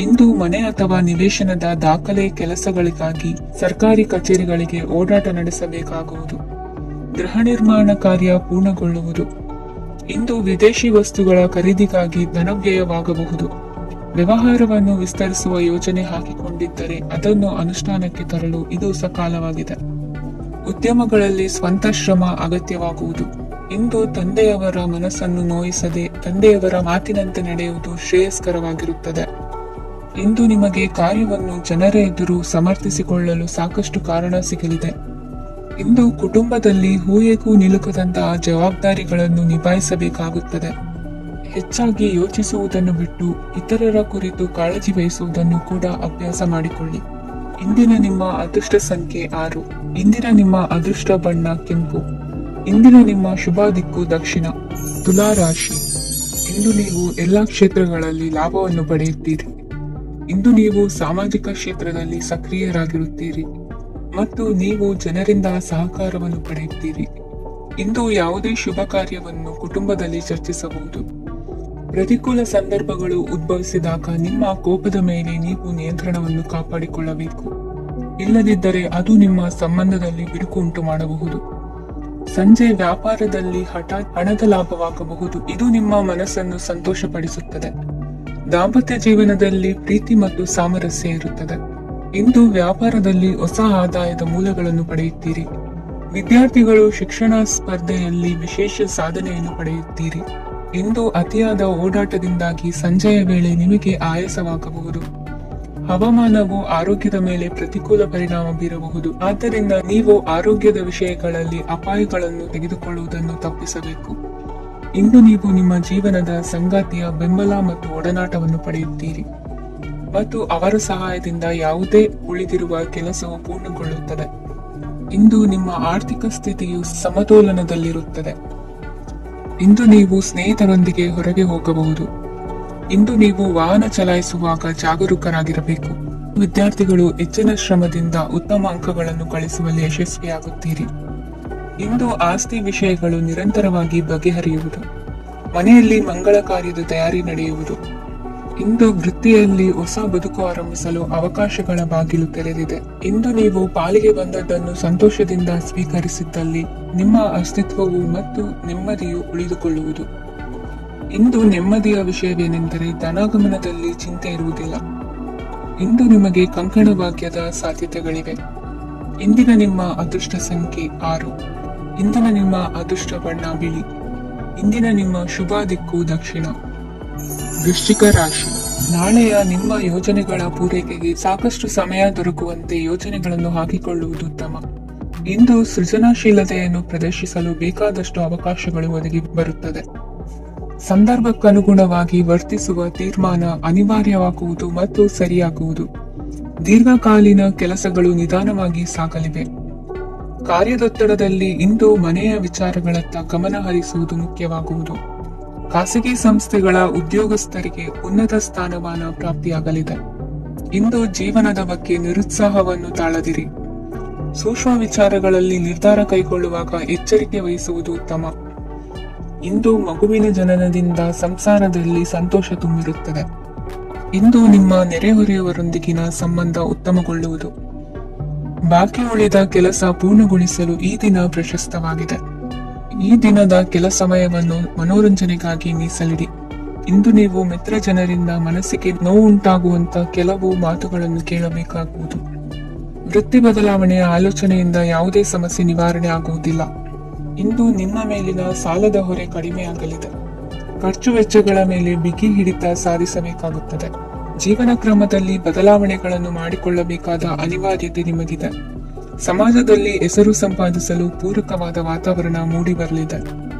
S1: ಇಂದು ಮನೆ ಅಥವಾ ನಿವೇಶನದ ದಾಖಲೆ ಕೆಲಸಗಳಿಗಾಗಿ ಸರ್ಕಾರಿ ಕಚೇರಿಗಳಿಗೆ ಓಡಾಟ ನಡೆಸಬೇಕಾಗುವುದು. ಗೃಹ ನಿರ್ಮಾಣ ಕಾರ್ಯ ಪೂರ್ಣಗೊಳ್ಳುವುದು. ಇಂದು ವಿದೇಶಿ ವಸ್ತುಗಳ ಖರೀದಿಗಾಗಿ ಧನವ್ಯಯವಾಗಬಹುದು. ವ್ಯವಹಾರವನ್ನು ವಿಸ್ತರಿಸುವ ಯೋಜನೆ ಹಾಕಿಕೊಂಡಿದ್ದರೆ ಅದನ್ನು ಅನುಷ್ಠಾನಕ್ಕೆ ತರಲು ಇದು ಸಕಾಲವಾಗಿದೆ. ಉದ್ಯಮಗಳಲ್ಲಿ ಸ್ವಂತ ಶ್ರಮ ಅಗತ್ಯವಾಗುವುದು. ಇಂದು ತಂದೆಯವರ ಮನಸ್ಸನ್ನು ನೋಯಿಸದೆ ತಂದೆಯವರ ಮಾತಿನಂತೆ ನಡೆಯುವುದು ಶ್ರೇಯಸ್ಕರವಾಗಿರುತ್ತದೆ. ಇಂದು ನಿಮಗೆ ಕಾರ್ಯವನ್ನು ಜನರ ಎದುರು ಸಮರ್ಥಿಸಿಕೊಳ್ಳಲು ಸಾಕಷ್ಟು ಕಾರಣ ಸಿಗಲಿದೆ. ಇಂದು ಕುಟುಂಬದಲ್ಲಿ ಹೂಯೆಗೂ ನಿಲುಕದಂತಹ ಜವಾಬ್ದಾರಿಗಳನ್ನು ನಿಭಾಯಿಸಬೇಕಾಗುತ್ತದೆ. ಹೆಚ್ಚಾಗಿ ಯೋಚಿಸುವುದನ್ನು ಬಿಟ್ಟು ಇತರರ ಕುರಿತು ಕಾಳಜಿ ವಹಿಸುವುದನ್ನು ಕೂಡ ಅಭ್ಯಾಸ ಮಾಡಿಕೊಳ್ಳಿ. ಇಂದಿನ ನಿಮ್ಮ ಅದೃಷ್ಟ ಸಂಖ್ಯೆ 6. ಇಂದಿನ ನಿಮ್ಮ ಅದೃಷ್ಟ ಬಣ್ಣ ಕೆಂಪು. ಇಂದಿನ ನಿಮ್ಮ ಶುಭ ದಿಕ್ಕು ದಕ್ಷಿಣ. ತುಲಾ ರಾಶಿ. ಇಂದು ನೀವು ಎಲ್ಲಾ ಕ್ಷೇತ್ರಗಳಲ್ಲಿ ಲಾಭವನ್ನು ಪಡೆಯುತ್ತೀರಿ. ಇಂದು ನೀವು ಸಾಮಾಜಿಕ ಕ್ಷೇತ್ರದಲ್ಲಿ ಸಕ್ರಿಯರಾಗಿರುತ್ತೀರಿ ಮತ್ತು ನೀವು ಜನರಿಂದ ಸಹಕಾರವನ್ನು ಪಡೆಯುತ್ತೀರಿ. ಇಂದು ಯಾವುದೇ ಶುಭ ಕಾರ್ಯವನ್ನು ಕುಟುಂಬದಲ್ಲಿ ಚರ್ಚಿಸಬಹುದು. ಪ್ರತಿಕೂಲ ಸಂದರ್ಭಗಳು ಉದ್ಭವಿಸಿದಾಗ ನಿಮ್ಮ ಕೋಪದ ಮೇಲೆ ನೀವು ನಿಯಂತ್ರಣವನ್ನು ಕಾಪಾಡಿಕೊಳ್ಳಬೇಕು. ಇಲ್ಲದಿದ್ದರೆ ಅದು ನಿಮ್ಮ ಸಂಬಂಧದಲ್ಲಿ ಬಿರುಕು ಉಂಟು ಮಾಡಬಹುದು. ಸಂಜೆ ವ್ಯಾಪಾರದಲ್ಲಿ ಹಠಾತ್ ಹಣದ ಲಾಭವಾಗಬಹುದು. ಇದು ನಿಮ್ಮ ಮನಸ್ಸನ್ನು ಸಂತೋಷಪಡಿಸುತ್ತದೆ. ದಾಂಪತ್ಯ ಜೀವನದಲ್ಲಿ ಪ್ರೀತಿ ಮತ್ತು ಸಾಮರಸ್ಯ ಇರುತ್ತದೆ. ಇಂದು ವ್ಯಾಪಾರದಲ್ಲಿ ಹೊಸ ಆದಾಯದ ಮೂಲಗಳನ್ನು ಪಡೆಯುತ್ತೀರಿ. ವಿದ್ಯಾರ್ಥಿಗಳು ಶಿಕ್ಷಣ ಸ್ಪರ್ಧೆಯಲ್ಲಿ ವಿಶೇಷ ಸಾಧನೆಯನ್ನು ಪಡೆಯುತ್ತೀರಿ. ಇಂದು ಅತಿಯಾದ ಓಡಾಟದಿಂದಾಗಿ ಸಂಜೆಯ ವೇಳೆ ನಿಮಗೆ ಆಯಾಸವಾಗಬಹುದು. ಹವಾಮಾನವು ಆರೋಗ್ಯದ ಮೇಲೆ ಪ್ರತಿಕೂಲ ಪರಿಣಾಮ ಬೀರಬಹುದು. ಆದ್ದರಿಂದ ನೀವು ಆರೋಗ್ಯದ ವಿಷಯಗಳಲ್ಲಿ ಅಪಾಯಗಳನ್ನು ತೆಗೆದುಕೊಳ್ಳುವುದನ್ನು ತಪ್ಪಿಸಬೇಕು. ಇಂದು ನೀವು ನಿಮ್ಮ ಜೀವನದ ಸಂಗಾತಿಯ ಬೆಂಬಲ ಮತ್ತು ಒಡನಾಟವನ್ನು ಪಡೆಯುತ್ತೀರಿ ಮತ್ತು ಅವರ ಸಹಾಯದಿಂದ ಯಾವುದೇ ಉಳಿದಿರುವ ಕೆಲಸವು ಪೂರ್ಣಗೊಳ್ಳುತ್ತದೆ. ಇಂದು ನಿಮ್ಮ ಆರ್ಥಿಕ ಸ್ಥಿತಿಯು ಸಮತೋಲನದಲ್ಲಿರುತ್ತದೆ. ಇಂದು ನೀವು ಸ್ನೇಹಿತರೊಂದಿಗೆ ಹೊರಗೆ ಹೋಗಬಹುದು. ಇಂದು ನೀವು ವಾಹನ ಚಲಾಯಿಸುವಾಗ ಜಾಗರೂಕರಾಗಿರಬೇಕು. ವಿದ್ಯಾರ್ಥಿಗಳು ಹೆಚ್ಚಿನ ಶ್ರಮದಿಂದ ಉತ್ತಮ ಅಂಕಗಳನ್ನು ಗಳಿಸುವಲ್ಲಿ ಯಶಸ್ವಿಯಾಗುತ್ತೀರಿ. ಇಂದು ಆಸ್ತಿ ವಿಷಯಗಳು ನಿರಂತರವಾಗಿ ಬಗೆಹರಿಯುವುದು. ಮನೆಯಲ್ಲಿ ಮಂಗಳ ಕಾರ್ಯದ ತಯಾರಿ ನಡೆಯುವುದು. ಇಂದು ವೃತ್ತಿಯಲ್ಲಿ ಹೊಸ ಬದುಕು ಆರಂಭಿಸಲು ಅವಕಾಶಗಳ ಬಾಗಿಲು ತೆರೆದಿದೆ. ಇಂದು ನೀವು ಪಾಲಿಗೆ ಬಂದದ್ದನ್ನು ಸಂತೋಷದಿಂದ ಸ್ವೀಕರಿಸಿದ್ದಲ್ಲಿ ನಿಮ್ಮ ಅಸ್ತಿತ್ವವು ಮತ್ತು ನೆಮ್ಮದಿಯು ಉಳಿದುಕೊಳ್ಳುವುದು. ಇಂದು ನೆಮ್ಮದಿಯ ವಿಷಯವೇನೆಂದರೆ ಧನಾಗಮನದಲ್ಲಿ ಚಿಂತೆ ಇರುವುದಿಲ್ಲ. ಇಂದು ನಿಮಗೆ ಕಂಕಣ ಭಾಗ್ಯದ ಸಾಧ್ಯತೆಗಳಿವೆ. ಇಂದಿನ ನಿಮ್ಮ ಅದೃಷ್ಟ ಸಂಖ್ಯೆ 6. ಇಂದಿನ ನಿಮ್ಮ ಅದೃಷ್ಟ ಬಣ್ಣ ಬಿಳಿ. ಇಂದಿನ ನಿಮ್ಮ ಶುಭ ದಿಕ್ಕು ದಕ್ಷಿಣ. ವೃಶ್ಚಿಕ ರಾಶಿ. ನಾಳೆಯ ನಿಮ್ಮ ಯೋಜನೆಗಳ ಪೂರೈಕೆಗೆ ಸಾಕಷ್ಟು ಸಮಯ ದೊರಕುವಂತೆ ಯೋಜನೆಗಳನ್ನು ಹಾಕಿಕೊಳ್ಳುವುದು ಉತ್ತಮ. ಇಂದು ಸೃಜನಶೀಲತೆಯನ್ನು ಪ್ರದರ್ಶಿಸಲು ಬೇಕಾದಷ್ಟು ಅವಕಾಶಗಳು ಒದಗಿ ಬರುತ್ತದೆ. ಸಂದರ್ಭಕ್ಕನುಗುಣವಾಗಿ ವರ್ತಿಸುವ ತೀರ್ಮಾನ ಅನಿವಾರ್ಯವಾಗುವುದು ಮತ್ತು ಸರಿಯಾಗುವುದು. ದೀರ್ಘಕಾಲೀನ ಕೆಲಸಗಳು ನಿಧಾನವಾಗಿ ಸಾಗಲಿವೆ. ಕಾರ್ಯದೊತ್ತಡದಲ್ಲಿ ಇಂದು ಮನೆಯ ವಿಚಾರಗಳತ್ತ ಗಮನ ಹರಿಸುವುದು ಮುಖ್ಯವಾಗುವುದು. ಖಾಸಗಿ ಸಂಸ್ಥೆಗಳ ಉದ್ಯೋಗಸ್ಥರಿಗೆ ಉನ್ನತ ಸ್ಥಾನಮಾನ ಪ್ರಾಪ್ತಿಯಾಗಲಿದೆ. ಇಂದು ಜೀವನದ ಬಗ್ಗೆ ನಿರುತ್ಸಾಹವನ್ನು ತಾಳದಿರಿ. ಸೂಕ್ಷ್ಮ ವಿಚಾರಗಳಲ್ಲಿ ನಿರ್ಧಾರ ಕೈಗೊಳ್ಳುವಾಗ ಎಚ್ಚರಿಕೆ ವಹಿಸುವುದು ಉತ್ತಮ. ಇಂದು ಮಗುವಿನ ಜನನದಿಂದ ಸಂಸಾರದಲ್ಲಿ ಸಂತೋಷ ತುಂಬಿರುತ್ತದೆ. ಇಂದು ನಿಮ್ಮ ನೆರೆಹೊರೆಯವರೊಂದಿಗಿನ ಸಂಬಂಧ ಉತ್ತಮಗೊಳ್ಳುವುದು. ಬಾಕಿ ಉಳಿದ ಕೆಲಸ ಪೂರ್ಣಗೊಳಿಸಲು ಈ ದಿನ ಪ್ರಶಸ್ತವಾಗಿದೆ. ಈ ದಿನದ ಕೆಲ ಸಮಯವನ್ನು ಮನೋರಂಜನೆಗಾಗಿ ಮೀಸಲಿಡಿ. ಇಂದು ನೀವು ಮಿತ್ರ ಜನರಿಂದ ಮನಸ್ಸಿಗೆ ನೋವುಂಟಾಗುವಂತ ಕೆಲವು ಮಾತುಗಳನ್ನು ಕೇಳಬೇಕಾಗುವುದು. ವೃತ್ತಿ ಬದಲಾವಣೆಯ ಆಲೋಚನೆಯಿಂದ ಯಾವುದೇ ಸಮಸ್ಯೆ ನಿವಾರಣೆ ಆಗುವುದಿಲ್ಲ. ಇಂದು ನಿಮ್ಮ ಮೇಲಿನ ಸಾಲದ ಹೊರೆ ಕಡಿಮೆಯಾಗಲಿದೆ. ಖರ್ಚು ವೆಚ್ಚಗಳ ಮೇಲೆ ಬಿಗಿ ಹಿಡಿತ ಸಾಧಿಸಬೇಕಾಗುತ್ತದೆ. ಜೀವನ ಕ್ರಮದಲ್ಲಿ ಬದಲಾವಣೆಗಳನ್ನು ಮಾಡಿಕೊಳ್ಳಬೇಕಾದ ಅನಿವಾರ್ಯತೆ ನಿಮಗಿದೆ. ಸಮಾಜದಲ್ಲಿ ಹೆಸರು ಸಂಪಾದಿಸಲು ಪೂರಕವಾದ ವಾತಾವರಣ ಮೂಡಿಬರಲಿದೆ.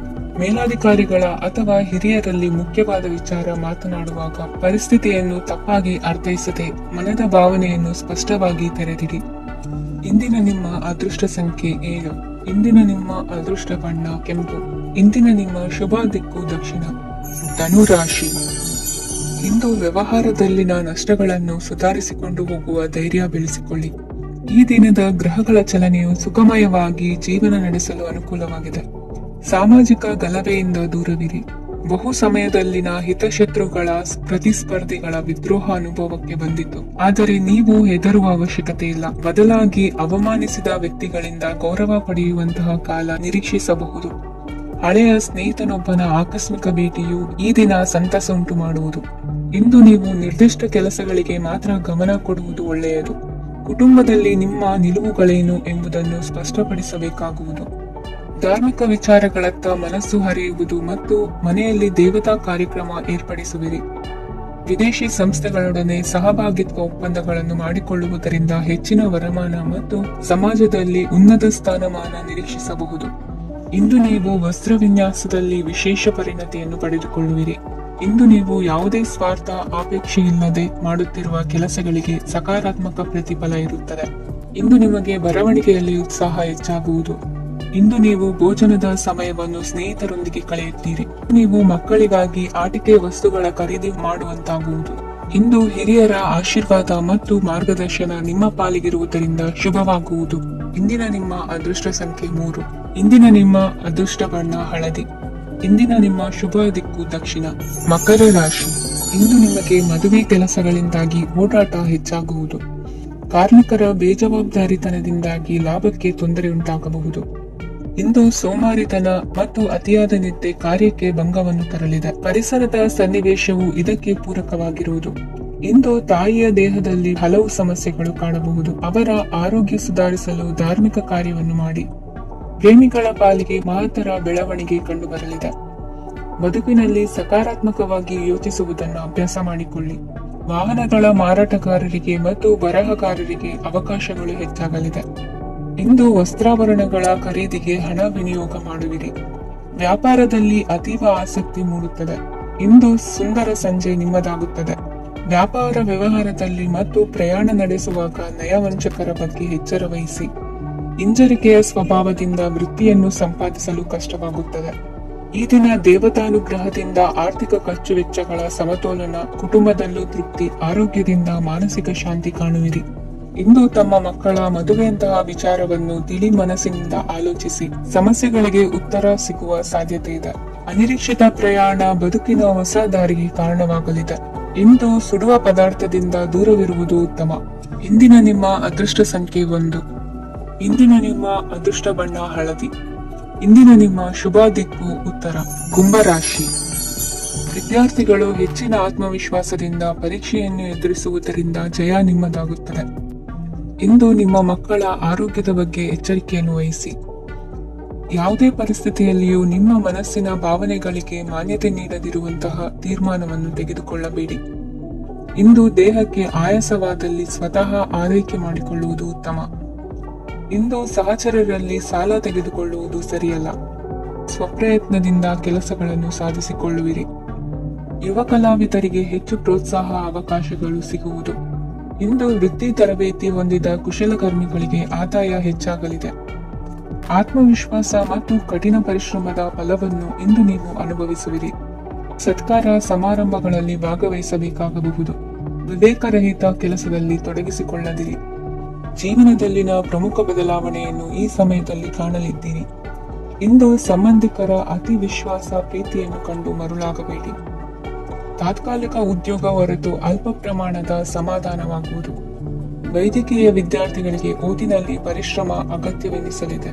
S1: ಮೇಲಾಧಿಕಾರಿಗಳ ಅಥವಾ ಹಿರಿಯರಲ್ಲಿ ಮುಖ್ಯವಾದ ವಿಚಾರ ಮಾತನಾಡುವಾಗ ಪರಿಸ್ಥಿತಿಯನ್ನು ತಪ್ಪಾಗಿ ಅರ್ಥೈಸದೆ ಮನದ ಭಾವನೆಯನ್ನು ಸ್ಪಷ್ಟವಾಗಿ ತೆರೆದಿಡಿ. ಇಂದಿನ ನಿಮ್ಮ ಅದೃಷ್ಟ ಸಂಖ್ಯೆ 7. ಇಂದಿನ ನಿಮ್ಮ ಅದೃಷ್ಟ ಬಣ್ಣ ಕೆಂಪು. ಇಂದಿನ ನಿಮ್ಮ ಶುಭ ದಿಕ್ಕು ದಕ್ಷಿಣ. ಧನುರಾಶಿ. ಇಂದು ವ್ಯವಹಾರದಲ್ಲಿನ ನಷ್ಟಗಳನ್ನು ಸುಧಾರಿಸಿಕೊಂಡು ಹೋಗುವ ಧೈರ್ಯ ಬೆಳೆಸಿಕೊಳ್ಳಿ. ಈ ದಿನದ ಗ್ರಹಗಳ ಚಲನೆಯು ಸುಖಮಯವಾಗಿ ಜೀವನ ನಡೆಸಲು ಅನುಕೂಲವಾಗಿದೆ. ಸಾಮಾಜಿಕ ಗಲಭೆಯಿಂದ ದೂರವಿರಿ. ಬಹು ಸಮಯದಲ್ಲಿನ ಹಿತಶತ್ರುಗಳ ಪ್ರತಿಸ್ಪರ್ಧಿಗಳ ವಿದ್ರೋಹ ಅನುಭವಕ್ಕೆ ಬಂದಿತು. ಆದರೆ ನೀವು ಹೆದರುವ ಅವಶ್ಯಕತೆ ಇಲ್ಲ. ಬದಲಾಗಿ ಅವಮಾನಿಸಿದ ವ್ಯಕ್ತಿಗಳಿಂದ ಗೌರವ ಪಡೆಯುವಂತಹ ಕಾಲ ನಿರೀಕ್ಷಿಸಬಹುದು. ಹಳೆಯ ಸ್ನೇಹಿತನೊಬ್ಬನ ಆಕಸ್ಮಿಕ ಭೇಟಿಯು ಈ ದಿನ ಸಂತಸ ಉಂಟು ಮಾಡುವುದು. ಇಂದು ನೀವು ನಿರ್ದಿಷ್ಟ ಕೆಲಸಗಳಿಗೆ ಮಾತ್ರ ಗಮನ ಕೊಡುವುದು ಒಳ್ಳೆಯದು. ಕುಟುಂಬದಲ್ಲಿ ನಿಮ್ಮ ನಿಲುವುಗಳೇನು ಎಂಬುದನ್ನು ಸ್ಪಷ್ಟಪಡಿಸಬೇಕಾಗುವುದು. ಧಾರ್ಮಿಕ ವಿಚಾರಗಳತ್ತ ಮನಸ್ಸು ಹರಿಯುವುದು ಮತ್ತು ಮನೆಯಲ್ಲಿ ದೇವತಾ ಕಾರ್ಯಕ್ರಮ ಏರ್ಪಡಿಸುವಿರಿ. ವಿದೇಶಿ ಸಂಸ್ಥೆಗಳೊಡನೆ ಸಹಭಾಗಿತ್ವ ಒಪ್ಪಂದಗಳನ್ನು ಮಾಡಿಕೊಳ್ಳುವುದರಿಂದ ಹೆಚ್ಚಿನ ವರಮಾನ ಮತ್ತು ಸಮಾಜದಲ್ಲಿ ಉನ್ನತ ಸ್ಥಾನಮಾನ ನಿರೀಕ್ಷಿಸಬಹುದು. ಇಂದು ನೀವು ವಸ್ತ್ರ ವಿನ್ಯಾಸದಲ್ಲಿ ವಿಶೇಷ ಪರಿಣತಿಯನ್ನು ಪಡೆದುಕೊಳ್ಳುವಿರಿ. ಇಂದು ನೀವು ಯಾವುದೇ ಸ್ವಾರ್ಥ ಅಪೇಕ್ಷೆಯಿಲ್ಲದೆ ಮಾಡುತ್ತಿರುವ ಕೆಲಸಗಳಿಗೆ ಸಕಾರಾತ್ಮಕ ಪ್ರತಿಫಲ ಇರುತ್ತದೆ. ಇಂದು ನಿಮಗೆ ಬರವಣಿಗೆಯಲ್ಲಿ ಉತ್ಸಾಹ ಹೆಚ್ಚಾಗುವುದು. ಇಂದು ನೀವು ಭೋಜನದ ಸಮಯವನ್ನು ಸ್ನೇಹಿತರೊಂದಿಗೆ ಕಳೆಯುತ್ತೀರಿ. ನೀವು ಮಕ್ಕಳಿಗಾಗಿ ಆಟಿಕೆ ವಸ್ತುಗಳ ಖರೀದಿ ಮಾಡುವಂತಾಗುವುದು. ಇಂದು ಹಿರಿಯರ ಆಶೀರ್ವಾದ ಮತ್ತು ಮಾರ್ಗದರ್ಶನ ನಿಮ್ಮ ಪಾಲಿಗಿರುವುದರಿಂದ ಶುಭವಾಗುವುದು. ಇಂದಿನ ನಿಮ್ಮ ಅದೃಷ್ಟ ಸಂಖ್ಯೆ 3. ಇಂದಿನ ನಿಮ್ಮ ಅದೃಷ್ಟ ಬಣ್ಣ ಹಳದಿ. ಇಂದಿನ ನಿಮ್ಮ ಶುಭ ದಿಕ್ಕು ದಕ್ಷಿಣ. ಮಕರ ರಾಶಿ. ಇಂದು ನಿಮಗೆ ಮದುವೆ ಕೆಲಸಗಳಿಂದಾಗಿ ಓಡಾಟ ಹೆಚ್ಚಾಗುವುದು. ಕಾರ್ಮಿಕರ ಬೇಜವಾಬ್ದಾರಿತನದಿಂದಾಗಿ ಲಾಭಕ್ಕೆ ತೊಂದರೆ ಉಂಟಾಗಬಹುದು. ಇಂದು ಸೋಮಾರಿತನ ಮತ್ತು ಅತಿಯಾದ ನಿದ್ದೆ ಕಾರ್ಯಕ್ಕೆ ಭಂಗವನ್ನು ತರಲಿದೆ. ಪರಿಸರದ ಸನ್ನಿವೇಶವು ಇದಕ್ಕೆ ಪೂರಕವಾಗಿರುವುದು. ಇಂದು ತಾಯಿಯ ದೇಹದಲ್ಲಿ ಹಲವು ಸಮಸ್ಯೆಗಳು ಕಾಣಬಹುದು. ಅವರ ಆರೋಗ್ಯ ಸುಧಾರಿಸಲು ಧಾರ್ಮಿಕ ಕಾರ್ಯವನ್ನು ಮಾಡಿ. ಪ್ರೇಮಿಗಳ ಪಾಲಿಗೆ ಮಹತ್ತರ ಬೆಳವಣಿಗೆ ಕಂಡುಬರಲಿದೆ. ಬದುಕಿನಲ್ಲಿ ಸಕಾರಾತ್ಮಕವಾಗಿ ಯೋಚಿಸುವುದನ್ನು ಅಭ್ಯಾಸ ಮಾಡಿಕೊಳ್ಳಿ. ವಾಹನಗಳ ಮಾರಾಟಗಾರರಿಗೆ ಮತ್ತು ಬರಹಗಾರರಿಗೆ ಅವಕಾಶಗಳು ಹೆಚ್ಚಾಗಲಿದೆ. ಇಂದು ವಸ್ತ್ರಾಭರಣಗಳ ಖರೀದಿಗೆ ಹಣ ವಿನಿಯೋಗ ಮಾಡುವಿರಿ. ವ್ಯಾಪಾರದಲ್ಲಿ ಅತೀವ ಆಸಕ್ತಿ ಮೂಡುತ್ತದೆ. ಇಂದು ಸುಂದರ ಸಂಜೆ ನಿಮ್ಮದಾಗುತ್ತದೆ. ವ್ಯಾಪಾರ ವ್ಯವಹಾರದಲ್ಲಿ ಮತ್ತು ಪ್ರಯಾಣ ನಡೆಸುವಾಗ ನಯವಂಚಕರ ಬಗ್ಗೆ ಎಚ್ಚರ ವಹಿಸಿ. ಹಿಂಜರಿಕೆಯ ಸ್ವಭಾವದಿಂದ ವೃತ್ತಿಯನ್ನು ಸಂಪಾದಿಸಲು ಕಷ್ಟವಾಗುತ್ತದೆ. ಈ ದಿನ ದೇವತಾನುಗ್ರಹದಿಂದ ಆರ್ಥಿಕ ಖರ್ಚು ವೆಚ್ಚಗಳ ಸಮತೋಲನ, ಕುಟುಂಬದಲ್ಲೂ ತೃಪ್ತಿ, ಆರೋಗ್ಯದಿಂದ ಮಾನಸಿಕ ಶಾಂತಿ ಕಾಣುವಿರಿ. ಇಂದು ತಮ್ಮ ಮಕ್ಕಳ ಮದುವೆಯಂತಹ ವಿಚಾರವನ್ನು ತಿಳಿ ಮನಸ್ಸಿನಿಂದ ಆಲೋಚಿಸಿ ಸಮಸ್ಯೆಗಳಿಗೆ ಉತ್ತರ ಸಿಗುವ ಸಾಧ್ಯತೆ ಇದೆ. ಅನಿರೀಕ್ಷಿತ ಪ್ರಯಾಣ ಬದುಕಿನ ಹೊಸ ದಾರಿಗೆ ಕಾರಣವಾಗಲಿದೆ. ಇಂದು ಸುಡುವ ಪದಾರ್ಥದಿಂದ ದೂರವಿರುವುದು ಉತ್ತಮ. ಇಂದಿನ ನಿಮ್ಮ ಅದೃಷ್ಟ ಸಂಖ್ಯೆ 1. ಇಂದಿನ ನಿಮ್ಮ ಅದೃಷ್ಟ ಬಣ್ಣ ಹಳದಿ. ಇಂದಿನ ನಿಮ್ಮ ಶುಭ ದಿಕ್ಕು ಉತ್ತರ. ಕುಂಭರಾಶಿ. ವಿದ್ಯಾರ್ಥಿಗಳು ಹೆಚ್ಚಿನ ಆತ್ಮವಿಶ್ವಾಸದಿಂದ ಪರೀಕ್ಷೆಯನ್ನು ಎದುರಿಸುವುದರಿಂದ ಜಯ ನಿಮ್ಮದಾಗುತ್ತದೆ. ಇಂದು ನಿಮ್ಮ ಮಕ್ಕಳ ಆರೋಗ್ಯದ ಬಗ್ಗೆ ಎಚ್ಚರಿಕೆಯನ್ನು ವಹಿಸಿ. ಯಾವುದೇ ಪರಿಸ್ಥಿತಿಯಲ್ಲಿಯೂ ನಿಮ್ಮ ಮನಸ್ಸಿನ ಭಾವನೆಗಳಿಗೆ ಮಾನ್ಯತೆ ನೀಡದಿರುವಂತಹ ತೀರ್ಮಾನವನ್ನು ತೆಗೆದುಕೊಳ್ಳಬೇಡಿ. ಇಂದು ದೇಹಕ್ಕೆ ಆಯಾಸವಾದಲ್ಲಿ ಸ್ವತಃ ಆರೈಕೆ ಮಾಡಿಕೊಳ್ಳುವುದು ಉತ್ತಮ. ಇಂದು ಸಹಚರರಲ್ಲಿ ಸಾಲ ತೆಗೆದುಕೊಳ್ಳುವುದು ಸರಿಯಲ್ಲ. ಸ್ವಪ್ರಯತ್ನದಿಂದ ಕೆಲಸಗಳನ್ನು ಸಾಧಿಸಿಕೊಳ್ಳುವಿರಿ. ಯುವ ಕಲಾವಿದರಿಗೆ ಹೆಚ್ಚು ಪ್ರೋತ್ಸಾಹ ಅವಕಾಶಗಳು ಸಿಗುವುದು. ಇಂದು ವೃತ್ತಿ ತರಬೇತಿ ಹೊಂದಿದ ಕುಶಲಕರ್ಮಿಗಳಿಗೆ ಆದಾಯ ಹೆಚ್ಚಾಗಲಿದೆ. ಆತ್ಮವಿಶ್ವಾಸ ಮತ್ತು ಕಠಿಣ ಪರಿಶ್ರಮದ ಫಲವನ್ನು ಇಂದು ನೀವು ಅನುಭವಿಸುವಿರಿ. ಸತ್ಕಾರ ಸಮಾರಂಭಗಳಲ್ಲಿ ಭಾಗವಹಿಸಬೇಕಾಗಬಹುದು. ವಿವೇಕರಹಿತ ಕೆಲಸದಲ್ಲಿ ತೊಡಗಿಸಿಕೊಳ್ಳದಿರಿ. ಜೀವನದಲ್ಲಿನ ಪ್ರಮುಖ ಬದಲಾವಣೆಯನ್ನು ಈ ಸಮಯದಲ್ಲಿ ಕಾಣಲಿದ್ದೀರಿ. ಇಂದು ಸಂಬಂಧಿಕರ ಅತಿ ವಿಶ್ವಾಸ ಪ್ರೀತಿಯನ್ನು ಕಂಡು ಮರುಳಾಗಬೇಡಿ. ತಾತ್ಕಾಲಿಕ ಉದ್ಯೋಗ ಹೊರತು ಅಲ್ಪ ಪ್ರಮಾಣದ ಸಮಾಧಾನವಾಗುವುದು. ವೈದ್ಯಕೀಯ ವಿದ್ಯಾರ್ಥಿಗಳಿಗೆ ಓದಿನಲ್ಲಿ ಪರಿಶ್ರಮ ಅಗತ್ಯವೆನಿಸಲಿದೆ.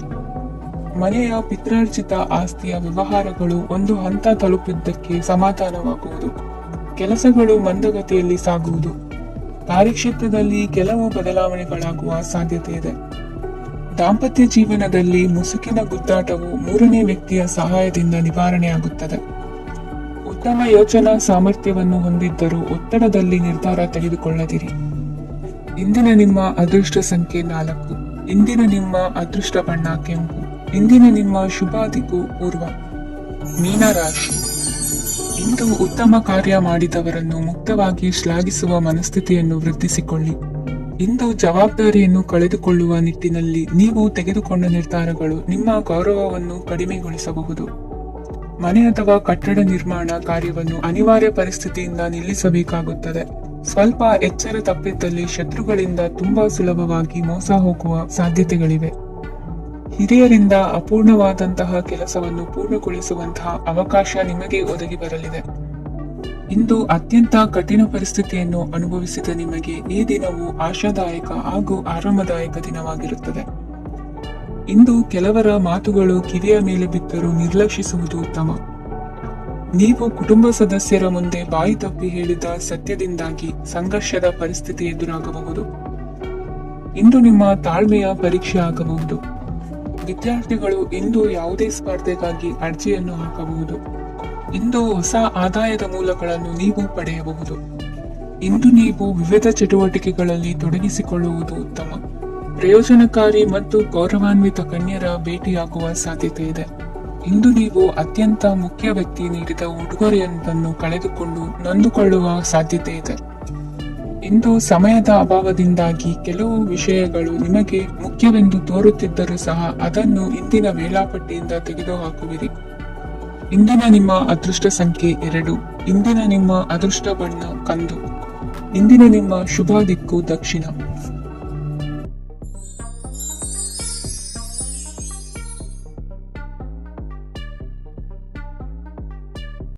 S1: ಮನೆಯ ಪಿತ್ರಾರ್ಜಿತ ಆಸ್ತಿಯ ವ್ಯವಹಾರಗಳು ಒಂದು ಹಂತ ತಲುಪಿದ್ದಕ್ಕೆ ಸಮಾಧಾನವಾಗುವುದು. ಕೆಲಸಗಳು ಮಂದಗತಿಯಲ್ಲಿ ಸಾಗುವುದು. ಕಾರ್ಯಕ್ಷೇತ್ರದಲ್ಲಿ ಕೆಲವು ಬದಲಾವಣೆಗಳಾಗುವ ಸಾಧ್ಯತೆ ಇದೆ. ದಾಂಪತ್ಯ ಜೀವನದಲ್ಲಿ ಮುಸುಕಿನ ಗುದ್ದಾಟವು 3ನೇ ವ್ಯಕ್ತಿಯ ಸಹಾಯದಿಂದ ನಿವಾರಣೆಯಾಗುತ್ತದೆ. ಉತ್ತಮ ಯೋಚನಾ ಸಾಮರ್ಥ್ಯವನ್ನು ಹೊಂದಿದ್ದರೂ ಒತ್ತಡದಲ್ಲಿ ನಿರ್ಧಾರ ತೆಗೆದುಕೊಳ್ಳದಿರಿ. ಇಂದಿನ ನಿಮ್ಮ ಅದೃಷ್ಟ ಸಂಖ್ಯೆ 4. ಇಂದಿನ ನಿಮ್ಮ ಅದೃಷ್ಟ ಬಣ್ಣ ಕೆಂಪು. ಇಂದಿನ ನಿಮ್ಮ ಶುಭ ದಿಕ್ಕು ಪೂರ್ವ. ಮೀನರಾಶಿ. ಇಂದು ಉತ್ತಮ ಕಾರ್ಯ ಮಾಡಿದವರನ್ನು ಮುಕ್ತವಾಗಿ ಶ್ಲಾಘಿಸುವ ಮನಸ್ಥಿತಿಯನ್ನು ವೃದ್ಧಿಸಿಕೊಳ್ಳಿ. ಇಂದು ಜವಾಬ್ದಾರಿಯನ್ನು ಕಳೆದುಕೊಳ್ಳುವ ನಿಟ್ಟಿನಲ್ಲಿ ನೀವು ತೆಗೆದುಕೊಂಡ ನಿರ್ಧಾರಗಳು ನಿಮ್ಮ ಗೌರವವನ್ನು ಕಡಿಮೆಗೊಳಿಸಬಹುದು. ಮನೆ ಅಥವಾ ಕಟ್ಟಡ ನಿರ್ಮಾಣ ಕಾರ್ಯವನ್ನು ಅನಿವಾರ್ಯ ಪರಿಸ್ಥಿತಿಯಿಂದ ನಿಲ್ಲಿಸಬೇಕಾಗುತ್ತದೆ. ಸ್ವಲ್ಪ ಎಚ್ಚರ ತಪ್ಪಿದ್ದಲ್ಲಿ ಶತ್ರುಗಳಿಂದ ತುಂಬಾ ಸುಲಭವಾಗಿ ಮೋಸ ಹೋಗುವ ಸಾಧ್ಯತೆಗಳಿವೆ. ಹಿರಿಯರಿಂದ ಅಪೂರ್ಣವಾದಂತಹ ಕೆಲಸವನ್ನು ಪೂರ್ಣಗೊಳಿಸುವಂತಹ ಅವಕಾಶ ನಿಮಗೆ ಒದಗಿ ಬರಲಿದೆ. ಇಂದು ಅತ್ಯಂತ ಕಠಿಣ ಪರಿಸ್ಥಿತಿಯನ್ನು ಅನುಭವಿಸಿದ ನಿಮಗೆ ಈ ದಿನವು ಆಶಾದಾಯಕ ಹಾಗೂ ಆರಾಮದಾಯಕ ದಿನವಾಗಿರುತ್ತದೆ. ಇಂದು ಕೆಲವರ ಮಾತುಗಳು ಕಿವಿಯ ಮೇಲೆ ಬಿದ್ದರೂ ನಿರ್ಲಕ್ಷಿಸುವುದು ಉತ್ತಮ. ನೀವು ಕುಟುಂಬ ಸದಸ್ಯರ ಮುಂದೆ ಬಾಯಿ ತಪ್ಪಿ ಹೇಳಿದ ಸತ್ಯದಿಂದಾಗಿ ಸಂಘರ್ಷದ ಪರಿಸ್ಥಿತಿ ಎದುರಾಗಬಹುದು. ಇಂದು ನಿಮ್ಮ ತಾಳ್ಮೆಯ ಪರೀಕ್ಷೆ ಆಗಬಹುದು. ವಿದ್ಯಾರ್ಥಿಗಳು ಇಂದು ಯಾವುದೇ ಸ್ಪರ್ಧೆಗಾಗಿ ಅರ್ಜಿಯನ್ನು ಹಾಕಬಹುದು. ಇಂದು ಹೊಸ ಆದಾಯದ ಮೂಲಗಳನ್ನು ನೀವು ಪಡೆಯಬಹುದು. ಇಂದು ನೀವು ವಿವಿಧ ಚಟುವಟಿಕೆಗಳಲ್ಲಿ ತೊಡಗಿಸಿಕೊಳ್ಳುವುದು ಉತ್ತಮ. ಪ್ರಯೋಜನಕಾರಿ ಮತ್ತು ಗೌರವಾನ್ವಿತ ಕನ್ಯರ ಭೇಟಿಯಾಗುವ ಸಾಧ್ಯತೆ ಇದೆ. ಇಂದು ನೀವು ಅತ್ಯಂತ ಮುಖ್ಯ ವ್ಯಕ್ತಿ ನೀಡಿದ ಉಡುಗೊರೆಯೊಂದನ್ನು ಕಳೆದುಕೊಂಡು ನೊಂದುಕೊಳ್ಳುವ ಸಾಧ್ಯತೆ ಇದೆ. ಇಂದು ಸಮಯದ ಅಭಾವದಿಂದಾಗಿ ಕೆಲವು ವಿಷಯಗಳು ನಿಮಗೆ ಮುಖ್ಯವೆಂದು ತೋರುತ್ತಿದ್ದರೂ ಸಹ ಅದನ್ನು ಇಂದಿನ ವೇಳಾಪಟ್ಟಿಯಿಂದ ತೆಗೆದುಹಾಕುವಿರಿ. ಇಂದಿನ ನಿಮ್ಮ ಅದೃಷ್ಟ ಸಂಖ್ಯೆ 2. ಇಂದಿನ ನಿಮ್ಮ ಅದೃಷ್ಟ ಬಣ್ಣ ಕಂದು. ಇಂದಿನ ನಿಮ್ಮ ಶುಭ ದಿಕ್ಕು ದಕ್ಷಿಣ.